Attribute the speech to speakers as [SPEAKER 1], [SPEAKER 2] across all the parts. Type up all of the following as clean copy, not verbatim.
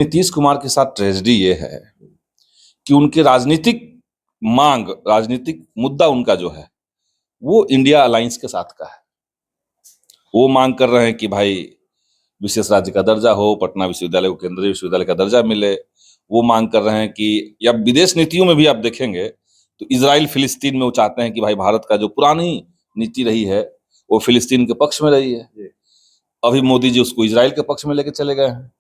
[SPEAKER 1] नीतीश कुमार के साथ ट्रेजेडी ये है कि उनके राजनीतिक मुद्दा उनका जो है वो इंडिया अलायंस के साथ का है। वो मांग कर रहे हैं कि भाई विशेष राज्य का दर्जा हो, पटना विश्वविद्यालय को केंद्रीय विश्वविद्यालय का दर्जा मिले। वो मांग कर रहे हैं कि या विदेश नीतियों में भी आप देखेंगे तो इजराइल फिलिस्तीन में वो चाहते हैं कि भाई भारत का जो पुरानी नीति रही है वो फिलिस्तीन के पक्ष में रही है। अभी मोदी जी उसको इजराइल के पक्ष में लेके चले गए हैं।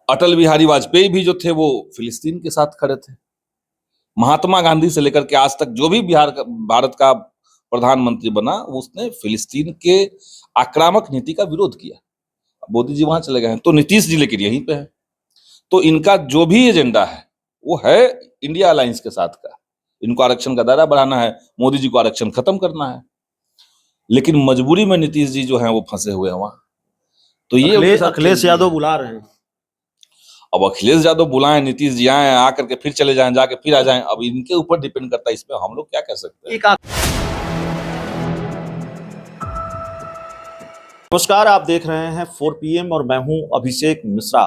[SPEAKER 1] अटल बिहारी वाजपेयी भी जो थे वो फिलिस्तीन के साथ खड़े थे। महात्मा गांधी से लेकर के आज तक जो भी भारत का प्रधानमंत्री बना उसने फिलिस्तीन के आक्रामक नीति का विरोध किया। मोदी जी वहां चले गए हैं तो नीतीश जी लेकिन यहीं पे है। तो इनका जो भी एजेंडा है वो है इंडिया अलायंस के साथ का। इनको आरक्षण का दायरा बढ़ाना है, मोदी जी को आरक्षण खत्म करना है, लेकिन मजबूरी में नीतीश जी जो है वो फंसे हुए हैं वहां। तो ये
[SPEAKER 2] अखिलेश यादव बुला रहे हैं।
[SPEAKER 1] अब अखिलेश यादव बुलाएं, नीतीश जी आए, आकर के फिर चले जाएं, जाके फिर आ जाएं, अब इनके ऊपर डिपेंड करता है। इसमें हम लोग क्या कह सकते हैं।
[SPEAKER 2] नमस्कार, आप देख रहे हैं 4 PM और मैं हूं अभिषेक मिश्रा।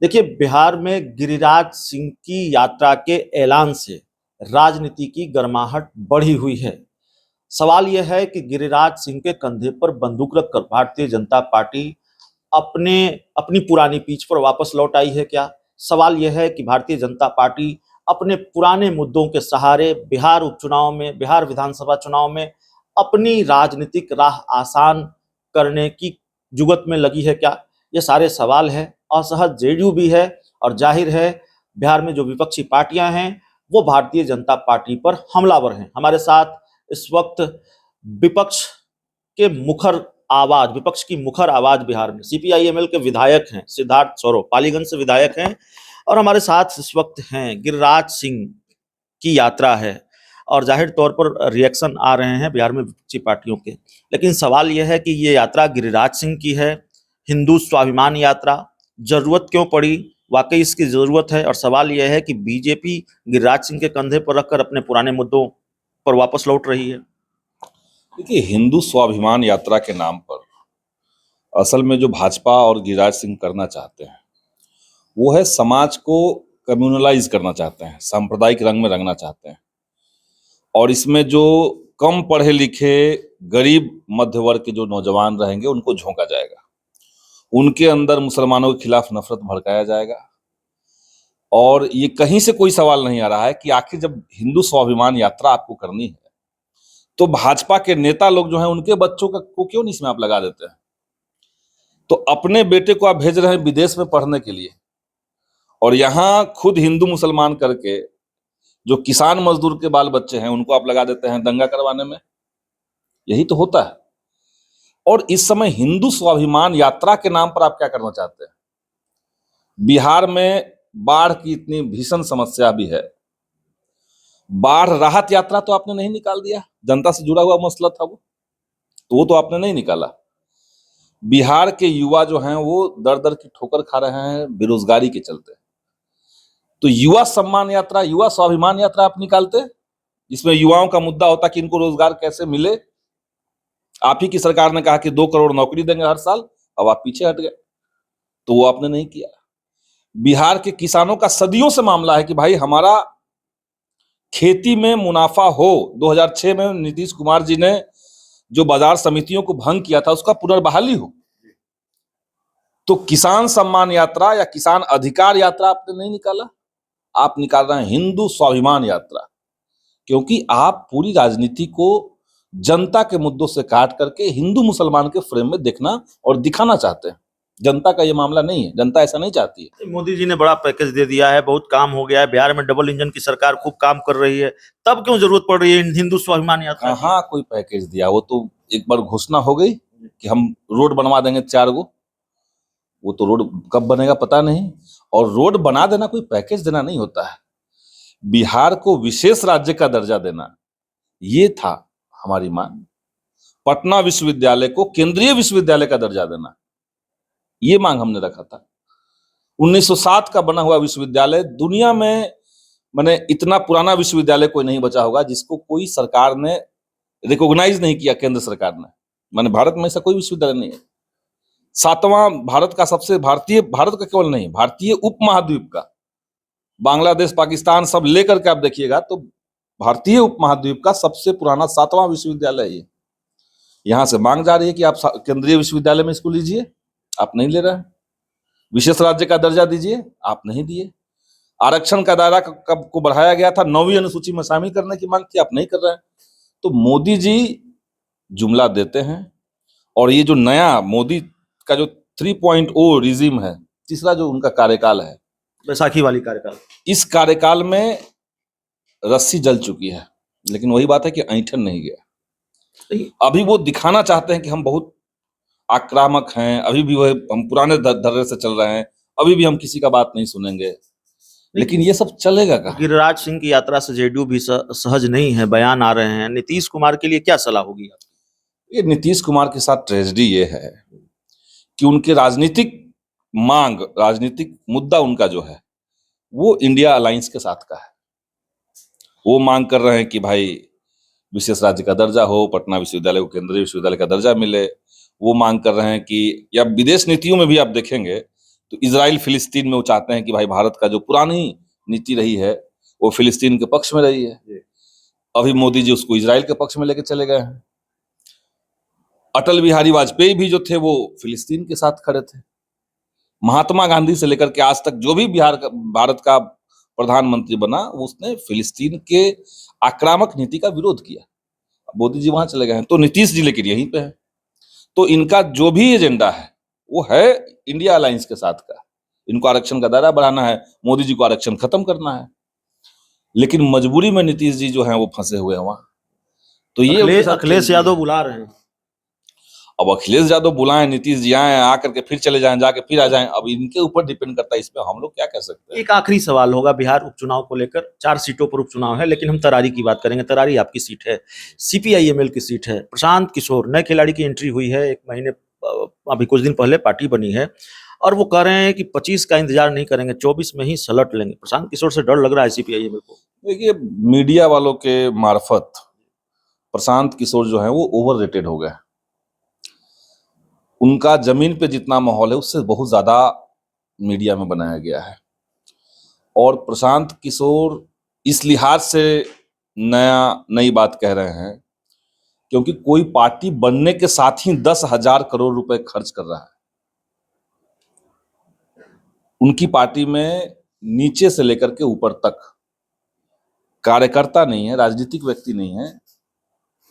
[SPEAKER 2] देखिए, बिहार में गिरिराज सिंह की यात्रा के ऐलान से राजनीति की गर्माहट बढ़ी हुई है। सवाल यह है कि गिरिराज सिंह के कंधे पर बंदूक रखकर भारतीय जनता पार्टी अपनी पुरानी पीच पर वापस लौट आई है क्या? सवाल यह है कि भारतीय जनता पार्टी अपने पुराने मुद्दों के सहारे बिहार उपचुनाव में, बिहार विधानसभा चुनाव में अपनी राजनीतिक राह आसान करने की जुगत में लगी है क्या? ये सारे सवाल हैं। असहज जेडीयू भी है और जाहिर है बिहार में जो विपक्षी पार्टियां हैं वो भारतीय जनता पार्टी पर हमलावर हैं। हमारे साथ इस वक्त विपक्ष की मुखर आवाज बिहार में CPI-ML के विधायक हैं सिद्धार्थ सौरव, पालीगंज से विधायक हैं, और हमारे साथ इस वक्त हैं गिरिराज सिंह की यात्रा है और जाहिर तौर पर रिएक्शन आ रहे हैं बिहार में विपक्षी पार्टियों के। लेकिन सवाल यह है कि ये यात्रा गिरिराज सिंह की है, हिंदू स्वाभिमान यात्रा, जरूरत क्यों पड़ी? वाकई इसकी जरूरत है। और सवाल यह है कि बीजेपी गिरिराज सिंह के कंधे पर रखकर अपने पुराने मुद्दों पर वापस लौट रही है।
[SPEAKER 1] देखिए, हिंदू स्वाभिमान यात्रा के नाम पर असल में जो भाजपा और गिरिराज सिंह करना चाहते हैं वो है समाज को कम्युनलाइज करना चाहते हैं, सांप्रदायिक रंग में रंगना चाहते हैं। और इसमें जो कम पढ़े लिखे गरीब मध्य वर्ग के जो नौजवान रहेंगे उनको झोंका जाएगा, उनके अंदर मुसलमानों के खिलाफ नफरत भड़काया जाएगा। और ये कहीं से कोई सवाल नहीं आ रहा है कि आखिर जब हिंदू स्वाभिमान यात्रा आपको करनी है तो भाजपा के नेता लोग जो हैं उनके बच्चों को क्यों नहीं इसमें आप लगा देते हैं? तो अपने बेटे को आप भेज रहे हैं विदेश में पढ़ने के लिए और यहाँ खुद हिंदू मुसलमान करके जो किसान मजदूर के बाल बच्चे हैं उनको आप लगा देते हैं दंगा करवाने में। यही तो होता है। और इस समय हिंदू स्वाभिमान यात्रा के नाम पर आप क्या करना चाहते हैं? बिहार में बाढ़ की इतनी भीषण समस्या भी है, बाढ़ राहत यात्रा तो आपने नहीं निकाल दिया। जनता से जुड़ा हुआ मसला था वो तो आपने नहीं निकाला। बिहार के युवा जो हैं वो दर दर की ठोकर खा रहे हैं बेरोजगारी के चलते। तो युवा सम्मान यात्रा, युवा स्वाभिमान यात्रा आप निकालते, जिसमें युवाओं का मुद्दा होता कि इनको रोजगार कैसे मिले। आप ही की सरकार ने कहा कि 2 करोड़ नौकरी देंगे हर साल, अब आप पीछे हट गए, तो वो आपने नहीं किया। बिहार के किसानों का सदियों से मामला है कि भाई हमारा खेती में मुनाफा हो। 2006 में नीतीश कुमार जी ने जो बाजार समितियों को भंग किया था उसका पुनर्बहाली हो। तो किसान सम्मान यात्रा या किसान अधिकार यात्रा आपने नहीं निकाला, आप निकाल रहे हैं हिंदू स्वाभिमान यात्रा। क्योंकि आप पूरी राजनीति को जनता के मुद्दों से काट करके हिंदू मुसलमान के फ्रेम में देखना और दिखाना चाहते हैं। जनता का ये मामला नहीं है, जनता ऐसा नहीं चाहती है।
[SPEAKER 2] मोदी जी ने बड़ा पैकेज दे दिया है, बहुत काम हो गया है, बिहार में डबल इंजन की सरकार खूब काम कर रही है, तब क्यों जरूरत पड़ रही है हिंदू स्वाभिमान यात्रा?
[SPEAKER 1] हाँ, कोई पैकेज दिया? वो तो एक बार घोषणा हो गई कि हम रोड बनवा देंगे 4 गो। वो तो रोड कब बनेगा पता नहीं। और रोड बना देना कोई पैकेज देना नहीं होता है। बिहार को विशेष राज्य का दर्जा देना ये था हमारी मांग। पटना विश्वविद्यालय को केंद्रीय विश्वविद्यालय का दर्जा देना ये मांग हमने रखा था। 1907 का बना हुआ विश्वविद्यालय, दुनिया में मैंने इतना पुराना विश्वविद्यालय कोई नहीं बचा होगा जिसको कोई सरकार ने रिकॉग्नाइज नहीं किया, केंद्र सरकार ने। मैंने भारत में ऐसा कोई विश्वविद्यालय नहीं है। सातवां भारत का सबसे, भारत का केवल नहीं, भारतीय उपमहाद्वीप का, बांग्लादेश पाकिस्तान सब लेकर के आप देखिएगा तो भारतीय उपमहाद्वीप का सबसे पुराना 7वां विश्वविद्यालय है ये। यहां से मांग जा रही है कि आप केंद्रीय विश्वविद्यालय में इसको लीजिए, आप नहीं ले रहे हैं। विशेष राज्य का दर्जा दीजिए, आप नहीं दिए। आरक्षण का दायरा कब को बढ़ाया गया था, 9वीं अनुसूची में शामिल करने की मांग थी, आप नहीं कर रहे हैं। तो मोदी जी जुमला देते हैं, और ये जो नया मोदी का जो 3.0 रिजीम है, तीसरा जो उनका कार्यकाल है,
[SPEAKER 2] बैसाखी वाली कार्यकाल,
[SPEAKER 1] इस कार्यकाल में रस्सी जल चुकी है, लेकिन वही बात है कि ऐंठन नहीं गया। अभी वो दिखाना चाहते हैं कि हम बहुत आक्रामक हैं, अभी भी वह हम पुराने धर्रे से चल रहे हैं, अभी भी हम किसी का बात नहीं सुनेंगे, लेकिन ये सब चलेगा कहाँ?
[SPEAKER 2] गिरिराज सिंह की यात्रा से जेडीयू भी सहज नहीं है, बयान आ रहे हैं। नीतीश कुमार के लिए क्या सलाह होगी आपकी?
[SPEAKER 1] ये नीतीश कुमार के साथ ट्रेजेडी ये है कि उनके राजनीतिक मांग, राजनीतिक मुद्दा उनका जो है वो इंडिया अलायंस के साथ का है। वो मांग कर रहे हैं कि भाई विशेष राज्य का दर्जा हो, पटना विश्वविद्यालय को केंद्रीय विश्वविद्यालय का दर्जा मिले। वो मांग कर रहे हैं कि, या विदेश नीतियों में भी आप देखेंगे तो इजराइल फिलिस्तीन में वो चाहते हैं कि भाई भारत का जो पुरानी नीति रही है वो फिलिस्तीन के पक्ष में रही है। अभी मोदी जी उसको इजराइल के पक्ष में लेके चले गए हैं। अटल बिहारी वाजपेयी भी जो थे वो फिलिस्तीन के साथ खड़े थे। महात्मा गांधी से लेकर के आज तक जो भी भारत का प्रधानमंत्री बना, उसने फिलिस्तीन के आक्रामक नीति का विरोध किया। मोदी जी वहां चले गए हैं, तो नीतीश जी लेकिन यहीं पे है। तो इनका जो भी एजेंडा है वो है इंडिया अलायंस के साथ का। इनको आरक्षण का दायरा बढ़ाना है, मोदी जी को आरक्षण खत्म करना है, लेकिन मजबूरी में नीतीश जी जो हैं वो फंसे हुए हैं वहां। तो ये
[SPEAKER 2] अखिलेश यादव बुला रहे हैं।
[SPEAKER 1] अब अखिलेश यादव बुलाएं, नीतीश जी आए, आकर के फिर चले जाएं, जाके फिर आ जाएं, अब इनके ऊपर डिपेंड करता है। इस पे हम लोग क्या कह सकते हैं।
[SPEAKER 2] एक आखिरी सवाल होगा बिहार उपचुनाव को लेकर। 4 सीटों पर उपचुनाव है, लेकिन हम तरारी की बात करेंगे। तरारी आपकी सीट है, सीपीआईएमएल की सीट है। प्रशांत किशोर नए खिलाड़ी की एंट्री हुई है, 1 महीने अभी कुछ दिन पहले पार्टी बनी है, और वो कह रहे हैं कि 25 का इंतजार नहीं करेंगे, 24 में ही सलट लेंगे। प्रशांत किशोर से डर लग रहा है सीपीआईएमएल को?
[SPEAKER 1] देखिए, मीडिया वालों के मार्फत प्रशांत किशोर जो है वो ओवर रेटेड हो गए। उनका जमीन पे जितना माहौल है उससे बहुत ज्यादा मीडिया में बनाया गया है। और प्रशांत किशोर इस लिहाज से नई बात कह रहे हैं क्योंकि कोई पार्टी बनने के साथ ही 10,000 करोड़ रुपए खर्च कर रहा है। उनकी पार्टी में नीचे से लेकर के ऊपर तक कार्यकर्ता नहीं है, राजनीतिक व्यक्ति नहीं है,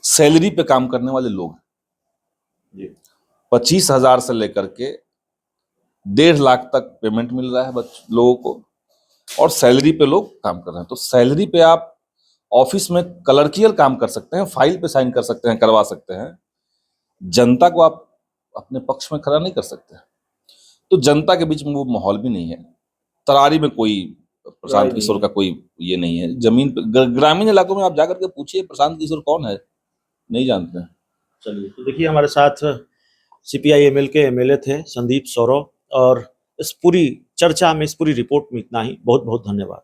[SPEAKER 1] सैलरी पे काम करने वाले लोग हैं। 25,000 से लेकर के 1.5 लाख तक पेमेंट मिल रहा है लोगों को, और सैलरी पे लोग काम कर रहे हैं। तो सैलरी पे आप ऑफिस में क्लर्कियल काम कर सकते हैं, फाइल पे साइन कर सकते हैं, करवा सकते हैं, जनता को आप अपने पक्ष में खड़ा नहीं कर सकते। तो जनता के बीच में वो माहौल भी नहीं है। तरारी में कोई प्रशांत किशोर का कोई ये नहीं है। जमीन पे ग्रामीण इलाकों में आप जाकर के पूछिए प्रशांत किशोर कौन है, नहीं जानते हैं।
[SPEAKER 2] चलिए, तो देखिए हमारे साथ सीपीआईएमएल के एमएलए थे संदीप सौरव, और इस पूरी चर्चा में, इस पूरी रिपोर्ट में इतना ही। बहुत बहुत धन्यवाद।